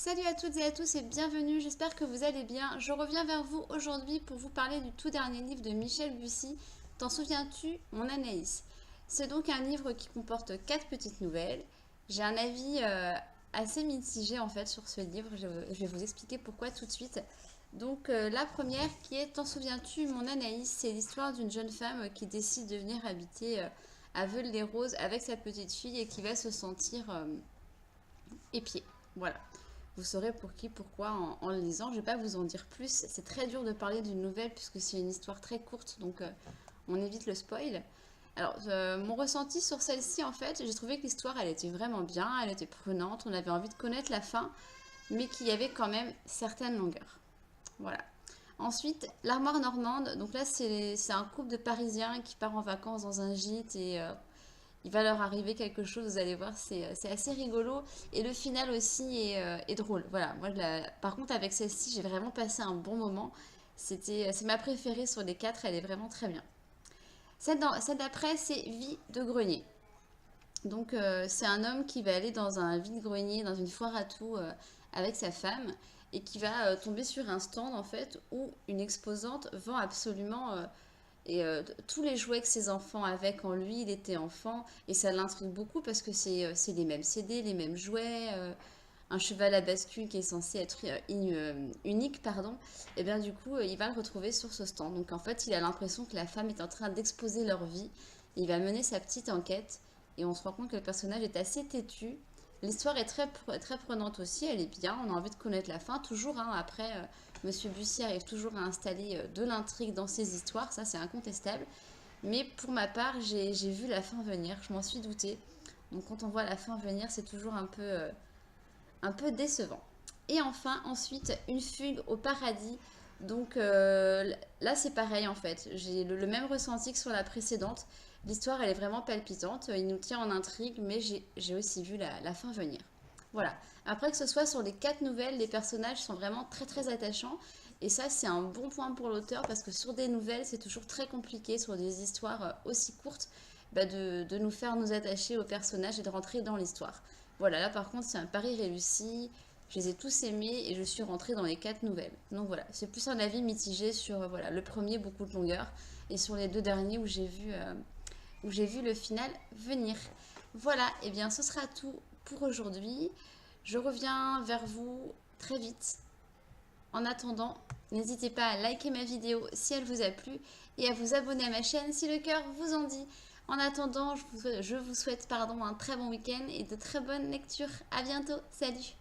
Salut à toutes et à tous et bienvenue, j'espère que vous allez bien. Je reviens vers vous aujourd'hui pour vous parler du tout dernier livre de Michel Bussy, T'en souviens-tu, mon Anaïs? C'est donc un livre qui comporte 4 petites nouvelles. J'ai un avis assez mitigé en fait sur ce livre, je vais vous expliquer pourquoi tout de suite. Donc la première qui est T'en souviens-tu, mon Anaïs? C'est l'histoire d'une jeune femme qui décide de venir habiter à Veul-les-Roses avec sa petite fille et qui va se sentir épiée. Voilà. Vous saurez pour qui, pourquoi en le lisant. Je ne vais pas vous en dire plus. C'est très dur de parler d'une nouvelle puisque c'est une histoire très courte, donc on évite le spoil. Alors, mon ressenti sur celle-ci, en fait, j'ai trouvé que l'histoire, elle était vraiment bien, elle était prenante, on avait envie de connaître la fin, mais qu'il y avait quand même certaines longueurs. Voilà. Ensuite, l'armoire normande. Donc là, c'est un couple de Parisiens qui part en vacances dans un gîte et il va leur arriver quelque chose, vous allez voir, c'est assez rigolo. Et le final aussi est drôle. Voilà, moi, par contre, avec celle-ci, j'ai vraiment passé un bon moment. C'est ma préférée sur les quatre, elle est vraiment très bien. Celle d'après, c'est Vie de grenier. Donc, c'est un homme qui va aller dans un vide-grenier, dans une foire à tout avec sa femme et qui va tomber sur un stand en fait où une exposante vend absolument tous les jouets que ses enfants avaient quand lui il était enfant, et ça l'intrigue beaucoup parce que c'est les mêmes CD, les mêmes jouets, un cheval à bascule qui est censé être unique, pardon, et bien du coup il va le retrouver sur ce stand. Donc en fait il a l'impression que la femme est en train d'exposer leur vie, il va mener sa petite enquête et on se rend compte que le personnage est assez têtu. L'histoire est très prenante aussi, elle est bien, on a envie de connaître la fin, toujours, hein, après, Monsieur Bussy arrive toujours à installer de l'intrigue dans ses histoires, ça c'est incontestable. Mais pour ma part, j'ai vu la fin venir, je m'en suis doutée. Donc quand on voit la fin venir, c'est toujours un peu décevant. Et enfin, ensuite, Une fugue au paradis. Donc là, c'est pareil en fait. J'ai le même ressenti que sur la précédente. L'histoire, elle est vraiment palpitante. Il nous tient en intrigue, mais j'ai aussi vu la fin venir. Voilà. Après que ce soit sur les quatre nouvelles, les personnages sont vraiment très attachants. Et ça, c'est un bon point pour l'auteur parce que sur des nouvelles, c'est toujours très compliqué, sur des histoires aussi courtes, bah, de nous faire nous attacher aux personnages et de rentrer dans l'histoire. Voilà, là par contre, c'est un pari réussi. Je les ai tous aimés et je suis rentrée dans les quatre nouvelles. Donc voilà, c'est plus un avis mitigé sur voilà, le premier, beaucoup de longueur, et sur les deux derniers où j'ai vu le final venir. Voilà, et bien ce sera tout pour aujourd'hui. Je reviens vers vous très vite. En attendant, n'hésitez pas à liker ma vidéo si elle vous a plu et à vous abonner à ma chaîne si le cœur vous en dit. En attendant, je vous souhaite un très bon week-end et de très bonnes lectures. À bientôt, salut!